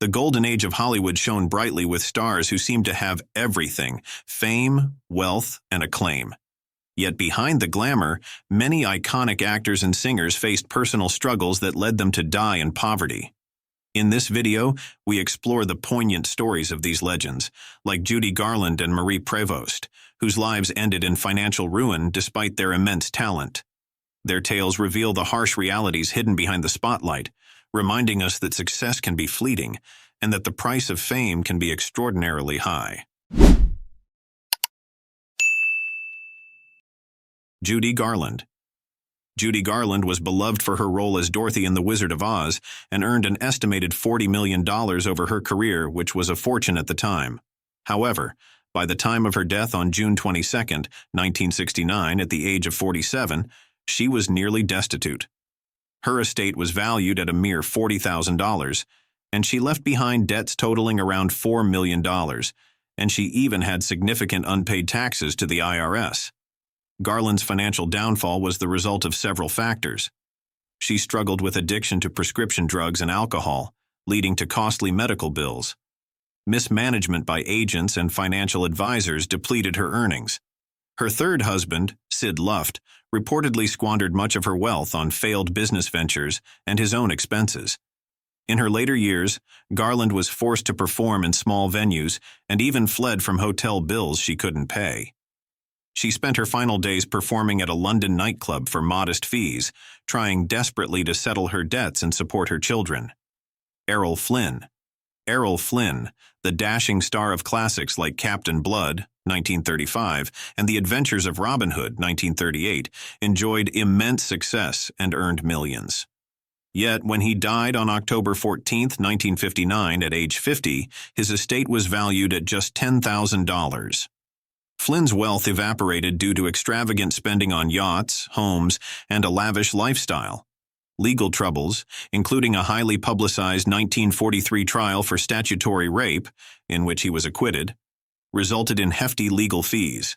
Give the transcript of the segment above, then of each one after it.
The golden age of Hollywood shone brightly with stars who seemed to have everything: fame, wealth, and acclaim. Yet behind the glamour, many iconic actors and singers faced personal struggles that led them to die in poverty. In this video, we explore the poignant stories of these legends, like Judy Garland and Marie Prevost, whose lives ended in financial ruin despite their immense talent. Their tales reveal the harsh realities hidden behind the spotlight, reminding us that success can be fleeting and that the price of fame can be extraordinarily high. Judy Garland. Judy Garland was beloved for her role as Dorothy in The Wizard of Oz and earned an estimated $40 million over her career, which was a fortune at the time. However, by the time of her death on June 22, 1969, at the age of 47, she was nearly destitute. Her estate was valued at a mere $40,000, and she left behind debts totaling around $4 million, and she even had significant unpaid taxes to the IRS. Garland's financial downfall was the result of several factors. She struggled with addiction to prescription drugs and alcohol, leading to costly medical bills. Mismanagement by agents and financial advisors depleted her earnings. Her third husband, Sid Luft, reportedly squandered much of her wealth on failed business ventures and his own expenses. In her later years, Garland was forced to perform in small venues and even fled from hotel bills she couldn't pay. She spent her final days performing at a London nightclub for modest fees, trying desperately to settle her debts and support her children. Errol Flynn. Errol Flynn, the dashing star of classics like Captain Blood, 1935, and The Adventures of Robin Hood, 1938, enjoyed immense success and earned millions. Yet, when he died on October 14, 1959, at age 50, his estate was valued at just $10,000. Flynn's wealth evaporated due to extravagant spending on yachts, homes, and a lavish lifestyle. Legal troubles, including a highly publicized 1943 trial for statutory rape, in which he was acquitted, resulted in hefty legal fees.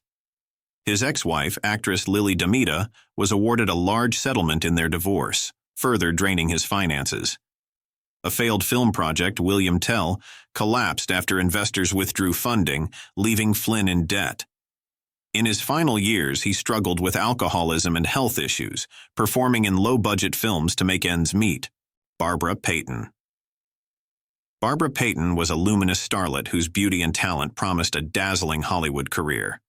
His ex-wife, actress Lily Damita, was awarded a large settlement in their divorce, further draining his finances. A failed film project, William Tell, collapsed after investors withdrew funding, leaving Flynn in debt. In his final years, he struggled with alcoholism and health issues, performing in low-budget films to make ends meet. Barbara Payton. Barbara Payton was a luminous starlet whose beauty and talent promised a dazzling Hollywood career.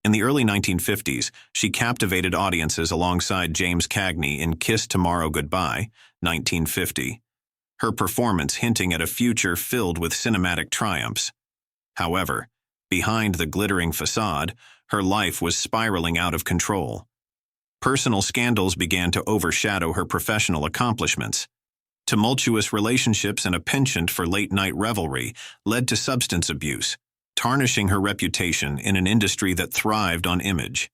In the early 1950s, she captivated audiences alongside James Cagney in Kiss Tomorrow Goodbye, 1950, her performance hinting at a future filled with cinematic triumphs. However, behind the glittering facade, her life was spiraling out of control. Personal scandals began to overshadow her professional accomplishments. Tumultuous relationships and a penchant for late-night revelry led to substance abuse, tarnishing her reputation in an industry that thrived on image.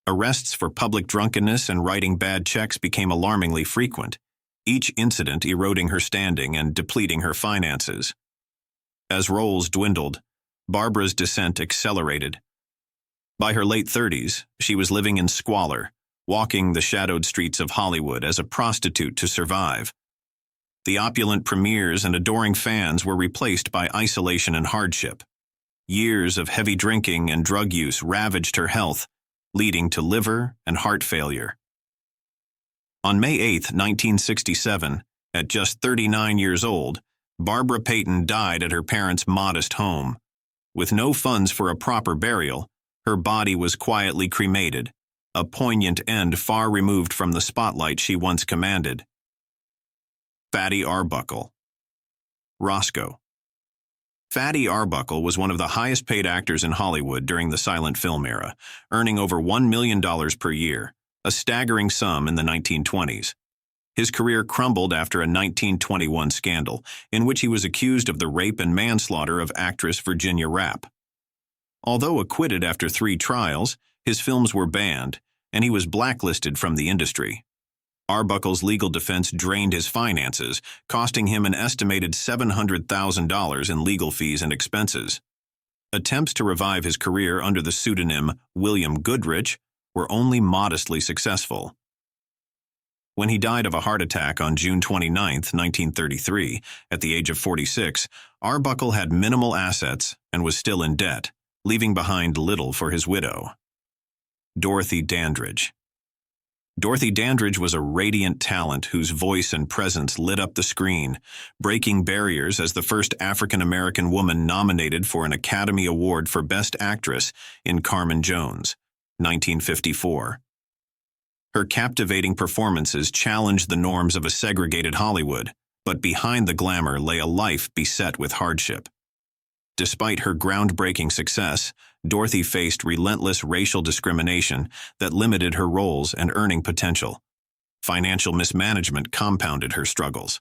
Arrests for public drunkenness and writing bad checks became alarmingly frequent, each incident eroding her standing and depleting her finances. As roles dwindled, Barbara's descent accelerated. By her late 30s, she was living in squalor, walking the shadowed streets of Hollywood as a prostitute to survive. The opulent premieres and adoring fans were replaced by isolation and hardship. Years of heavy drinking and drug use ravaged her health, leading to liver and heart failure. On May 8, 1967, at just 39 years old, Barbara Payton died at her parents' modest home. With no funds for a proper burial, her body was quietly cremated, a poignant end far removed from the spotlight she once commanded. Fatty Arbuckle. Roscoe. Fatty Arbuckle was one of the highest-paid actors in Hollywood during the silent film era, earning over $1 million per year, a staggering sum in the 1920s. His career crumbled after a 1921 scandal, in which he was accused of the rape and manslaughter of actress Virginia Rappe. Although acquitted after 3 trials, his films were banned, and he was blacklisted from the industry. Arbuckle's legal defense drained his finances, costing him an estimated $700,000 in legal fees and expenses. Attempts to revive his career under the pseudonym William Goodrich were only modestly successful. When he died of a heart attack on June 29, 1933, at the age of 46, Arbuckle had minimal assets and was still in debt, leaving behind little for his widow. Dorothy Dandridge. Dorothy Dandridge was a radiant talent whose voice and presence lit up the screen, breaking barriers as the first African-American woman nominated for an Academy Award for Best Actress in Carmen Jones, 1954. Her captivating performances challenged the norms of a segregated Hollywood, but behind the glamour lay a life beset with hardship. Despite her groundbreaking success, Dorothy faced relentless racial discrimination that limited her roles and earning potential. Financial mismanagement compounded her struggles.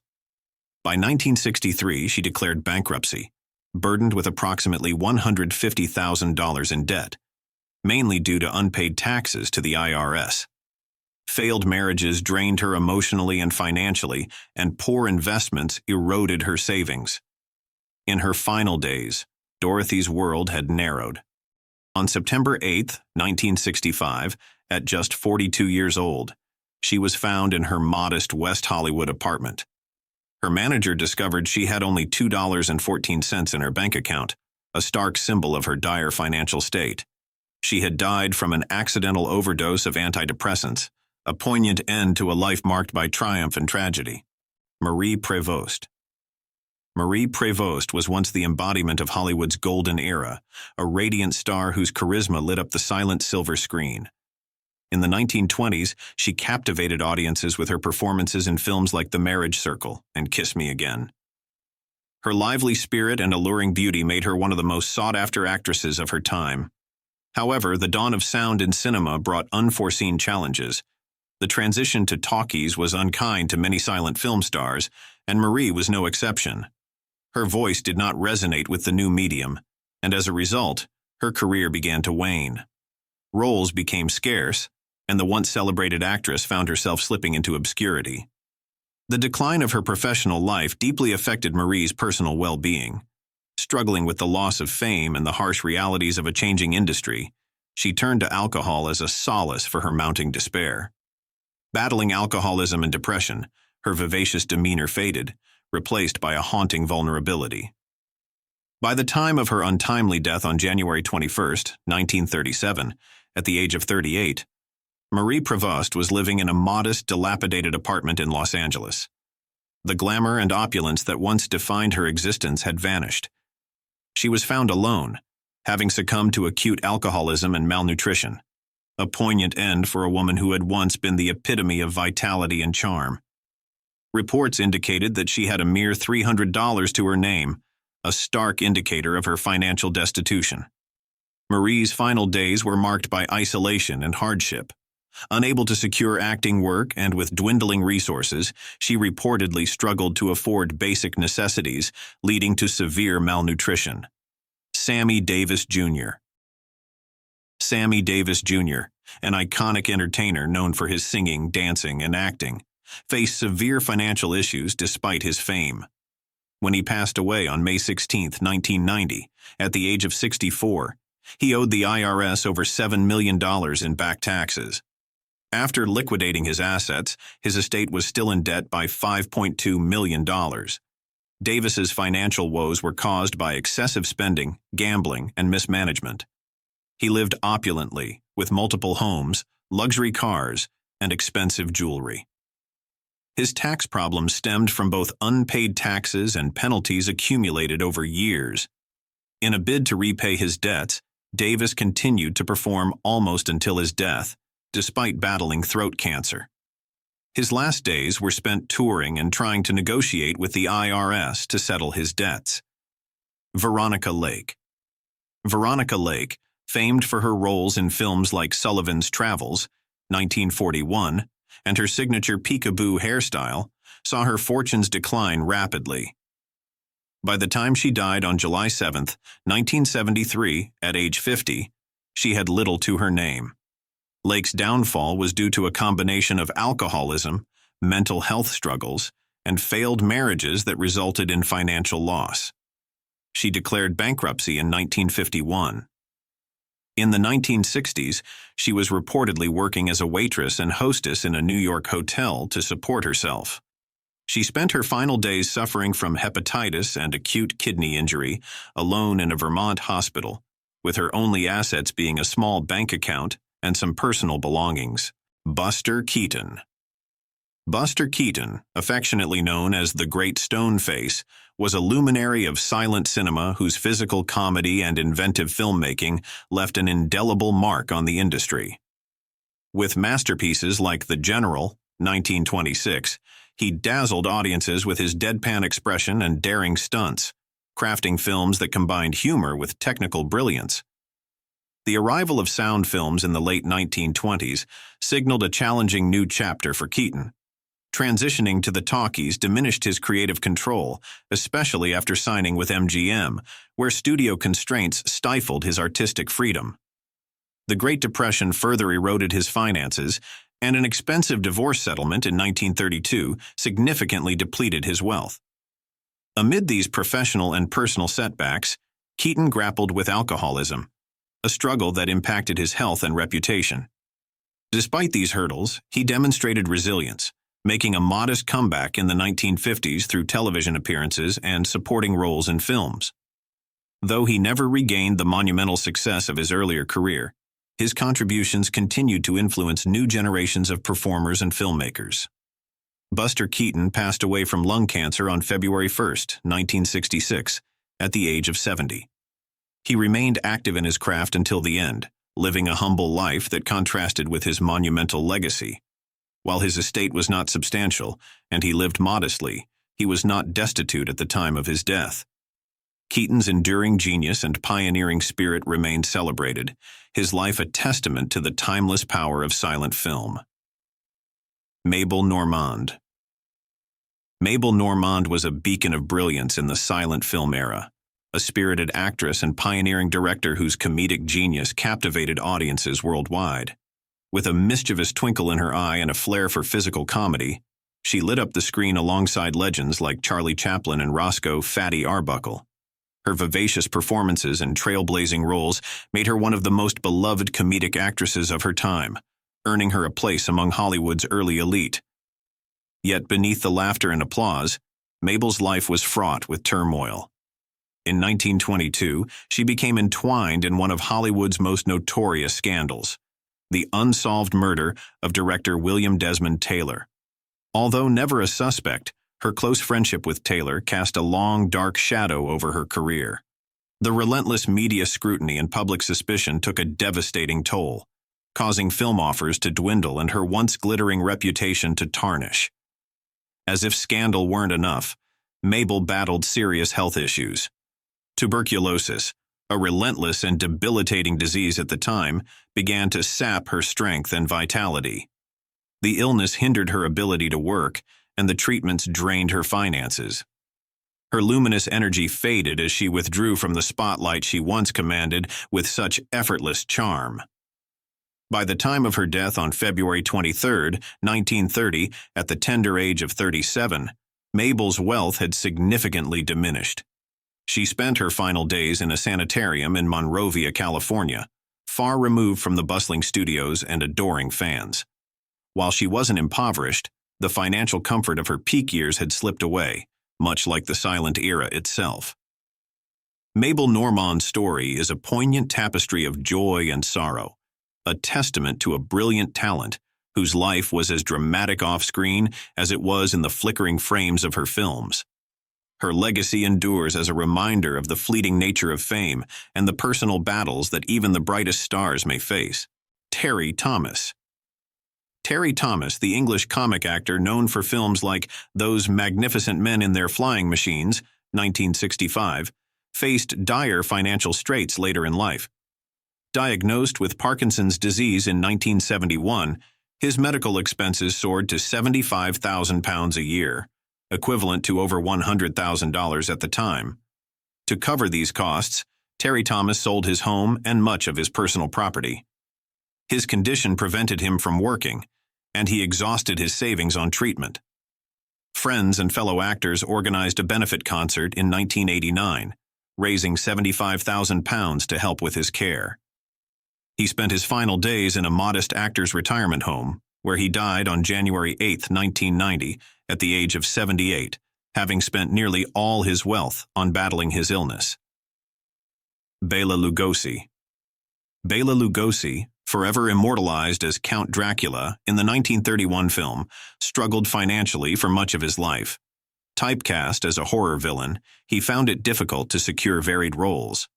By 1963, she declared bankruptcy, burdened with approximately $150,000 in debt, mainly due to unpaid taxes to the IRS. Failed marriages drained her emotionally and financially, and poor investments eroded her savings. In her final days, Dorothy's world had narrowed. On September 8, 1965, at just 42 years old, she was found in her modest West Hollywood apartment. Her manager discovered she had only $2.14 in her bank account, a stark symbol of her dire financial state. She had died from an accidental overdose of antidepressants, a poignant end to a life marked by triumph and tragedy. Marie Prevost. Marie Prevost was once the embodiment of Hollywood's golden era, a radiant star whose charisma lit up the silent silver screen. In the 1920s, she captivated audiences with her performances in films like The Marriage Circle and Kiss Me Again. Her lively spirit and alluring beauty made her one of the most sought-after actresses of her time. However, the dawn of sound in cinema brought unforeseen challenges. The transition to talkies was unkind to many silent film stars, and Marie was no exception. Her voice did not resonate with the new medium, and as a result, her career began to wane. Roles became scarce, and the once celebrated actress found herself slipping into obscurity. The decline of her professional life deeply affected Marie's personal well-being. Struggling with the loss of fame and the harsh realities of a changing industry, she turned to alcohol as a solace for her mounting despair. Battling alcoholism and depression, her vivacious demeanor faded, replaced by a haunting vulnerability. By the time of her untimely death on January 21, 1937, at the age of 38, Marie Prevost was living in a modest, dilapidated apartment in Los Angeles. The glamour and opulence that once defined her existence had vanished. She was found alone, having succumbed to acute alcoholism and malnutrition, a poignant end for a woman who had once been the epitome of vitality and charm. Reports indicated that she had a mere $300 to her name, a stark indicator of her financial destitution. Marie's final days were marked by isolation and hardship. Unable to secure acting work and with dwindling resources, she reportedly struggled to afford basic necessities, leading to severe malnutrition. Sammy Davis Jr. Sammy Davis Jr., an iconic entertainer known for his singing, dancing, and acting, faced severe financial issues despite his fame. When he passed away on May 16, 1990, at the age of 64, he owed the IRS over $7 million in back taxes. After liquidating his assets, his estate was still in debt by $5.2 million. Davis's financial woes were caused by excessive spending, gambling, and mismanagement. He lived opulently, with multiple homes, luxury cars, and expensive jewelry. His tax problems stemmed from both unpaid taxes and penalties accumulated over years. In a bid to repay his debts, Davis continued to perform almost until his death, despite battling throat cancer. His last days were spent touring and trying to negotiate with the IRS to settle his debts. Veronica Lake. Veronica Lake, famed for her roles in films like Sullivan's Travels, 1941, and her signature peekaboo hairstyle, saw her fortunes decline rapidly. By the time she died on July 7, 1973, at age 50, she had little to her name. Lake's downfall was due to a combination of alcoholism, mental health struggles, and failed marriages that resulted in financial loss. She declared bankruptcy in 1951. In the 1960s, she was reportedly working as a waitress and hostess in a New York hotel to support herself. She spent her final days suffering from hepatitis and acute kidney injury, alone in a Vermont hospital, with her only assets being a small bank account and some personal belongings. Buster Keaton. Buster Keaton, affectionately known as the Great Stone Face, was a luminary of silent cinema whose physical comedy and inventive filmmaking left an indelible mark on the industry. With masterpieces like The General, 1926, he dazzled audiences with his deadpan expression and daring stunts, crafting films that combined humor with technical brilliance. The arrival of sound films in the late 1920s signaled a challenging new chapter for Keaton. Transitioning to the talkies diminished his creative control, especially after signing with MGM, where studio constraints stifled his artistic freedom. The Great Depression further eroded his finances, and an expensive divorce settlement in 1932 significantly depleted his wealth. Amid these professional and personal setbacks, Keaton grappled with alcoholism, a struggle that impacted his health and reputation. Despite these hurdles, he demonstrated resilience, making a modest comeback in the 1950s through television appearances and supporting roles in films. Though he never regained the monumental success of his earlier career, his contributions continued to influence new generations of performers and filmmakers. Buster Keaton passed away from lung cancer on February 1, 1966, at the age of 70. He remained active in his craft until the end, living a humble life that contrasted with his monumental legacy. While his estate was not substantial, and he lived modestly, he was not destitute at the time of his death. Keaton's enduring genius and pioneering spirit remained celebrated, his life a testament to the timeless power of silent film. Mabel Normand. Mabel Normand was a beacon of brilliance in the silent film era, a spirited actress and pioneering director whose comedic genius captivated audiences worldwide. With a mischievous twinkle in her eye and a flair for physical comedy, she lit up the screen alongside legends like Charlie Chaplin and Roscoe "Fatty" Arbuckle. Her vivacious performances and trailblazing roles made her one of the most beloved comedic actresses of her time, earning her a place among Hollywood's early elite. Yet beneath the laughter and applause, Mabel's life was fraught with turmoil. In 1922, she became entwined in one of Hollywood's most notorious scandals, the unsolved murder of director William Desmond Taylor. Although never a suspect, her close friendship with Taylor cast a long, dark shadow over her career. The relentless media scrutiny and public suspicion took a devastating toll, causing film offers to dwindle and her once glittering reputation to tarnish. As if scandal weren't enough, Mabel battled serious health issues. Tuberculosis, a relentless and debilitating disease at the time, began to sap her strength and vitality. The illness hindered her ability to work, and the treatments drained her finances. Her luminous energy faded as she withdrew from the spotlight she once commanded with such effortless charm. By the time of her death on February 23, 1930, at the tender age of 37, Mabel's wealth had significantly diminished. She spent her final days in a sanitarium in Monrovia, California, far removed from the bustling studios and adoring fans. While she wasn't impoverished, the financial comfort of her peak years had slipped away, much like the silent era itself. Mabel Normand's story is a poignant tapestry of joy and sorrow, a testament to a brilliant talent whose life was as dramatic off-screen as it was in the flickering frames of her films. Her legacy endures as a reminder of the fleeting nature of fame and the personal battles that even the brightest stars may face. Terry Thomas. Terry Thomas, the English comic actor known for films like Those Magnificent Men in Their Flying Machines, 1965, faced dire financial straits later in life. Diagnosed with Parkinson's disease in 1971, his medical expenses soared to £75,000 a year, equivalent to over $100,000 at the time. To cover these costs, Terry Thomas sold his home and much of his personal property. His condition prevented him from working, and he exhausted his savings on treatment. Friends and fellow actors organized a benefit concert in 1989, raising £75,000 to help with his care. He spent his final days in a modest actor's retirement home, where he died on January 8, 1990, at the age of 78, having spent nearly all his wealth on battling his illness. Bela Lugosi. Bela Lugosi, forever immortalized as Count Dracula in the 1931 film, struggled financially for much of his life. Typecast as a horror villain, he found it difficult to secure varied roles.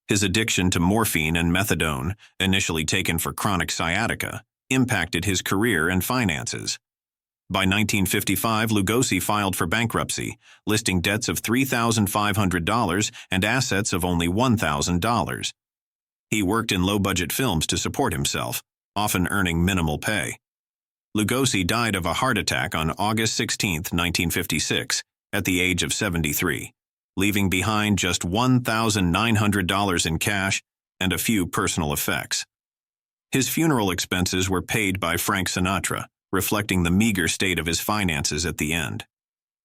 His addiction to morphine and methadone, initially taken for chronic sciatica, impacted his career and finances. By 1955, Lugosi filed for bankruptcy, listing debts of $3,500 and assets of only $1,000. He worked in low-budget films to support himself, often earning minimal pay. Lugosi died of a heart attack on August 16, 1956, at the age of 73, leaving behind just $1,900 in cash and a few personal effects. His funeral expenses were paid by Frank Sinatra, reflecting the meager state of his finances at the end.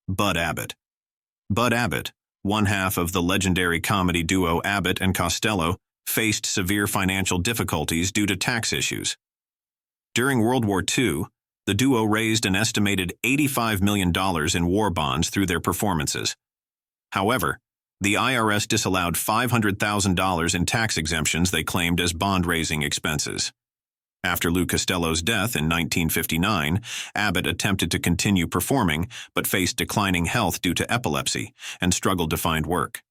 Bud Abbott. Bud Abbott, one half of the legendary comedy duo Abbott and Costello, faced severe financial difficulties due to tax issues. During World War II, the duo raised an estimated $85 million in war bonds through their performances. However, the IRS disallowed $500,000 in tax exemptions they claimed as bond-raising expenses. After Lou Costello's death in 1959, Abbott attempted to continue performing but faced declining health due to epilepsy and struggled to find work.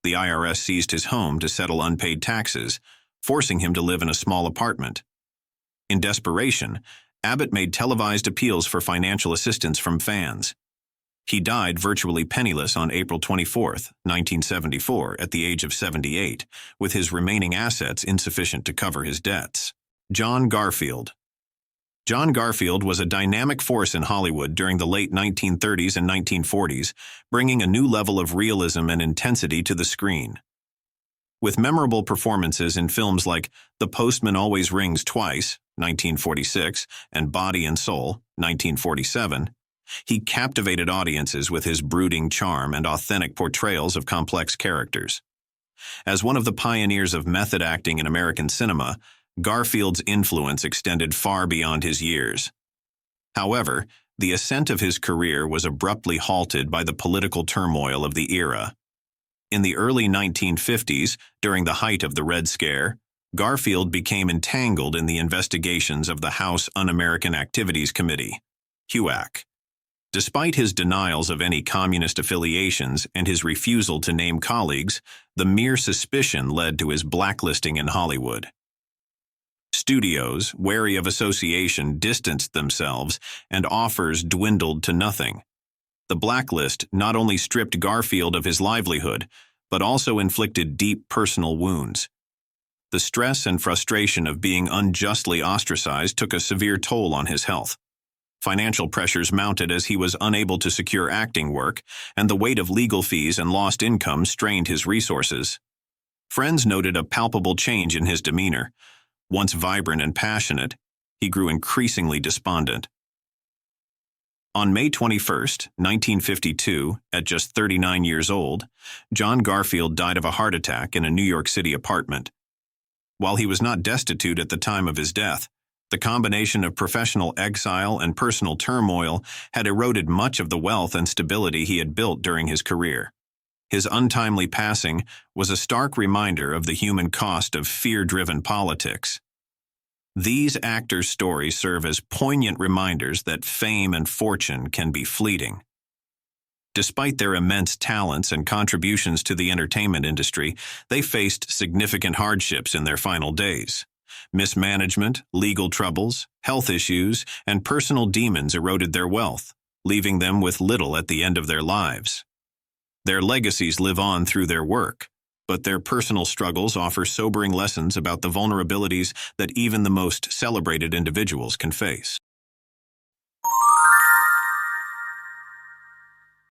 The IRS seized his home to settle unpaid taxes, forcing him to live in a small apartment. In desperation, Abbott made televised appeals for financial assistance from fans. He died virtually penniless on April 24, 1974, at the age of 78, with his remaining assets insufficient to cover his debts. John Garfield. John Garfield was a dynamic force in Hollywood during the late 1930s and 1940s, bringing a new level of realism and intensity to the screen. With memorable performances in films like The Postman Always Rings Twice, 1946, and Body and Soul, 1947, he captivated audiences with his brooding charm and authentic portrayals of complex characters. As one of the pioneers of method acting in American cinema, Garfield's influence extended far beyond his years. However, the ascent of his career was abruptly halted by the political turmoil of the era. In the early 1950s, during the height of the Red Scare, Garfield became entangled in the investigations of the House Un-American Activities Committee, HUAC. Despite his denials of any communist affiliations and his refusal to name colleagues, the mere suspicion led to his blacklisting in Hollywood. Studios, wary of association, distanced themselves, and offers dwindled to nothing. The blacklist not only stripped Garfield of his livelihood, but also inflicted deep personal wounds. The stress and frustration of being unjustly ostracized took a severe toll on his health. Financial pressures mounted as he was unable to secure acting work, and the weight of legal fees and lost income strained his resources. Friends noted a palpable change in his demeanor. Once vibrant and passionate, he grew increasingly despondent. On May 21, 1952, at just 39 years old, John Garfield died of a heart attack in a New York City apartment. While he was not destitute at the time of his death, the combination of professional exile and personal turmoil had eroded much of the wealth and stability he had built during his career. His untimely passing was a stark reminder of the human cost of fear-driven politics. These actors' stories serve as poignant reminders that fame and fortune can be fleeting. Despite their immense talents and contributions to the entertainment industry, they faced significant hardships in their final days. Mismanagement, legal troubles, health issues, and personal demons eroded their wealth, leaving them with little at the end of their lives. Their legacies live on through their work, but their personal struggles offer sobering lessons about the vulnerabilities that even the most celebrated individuals can face.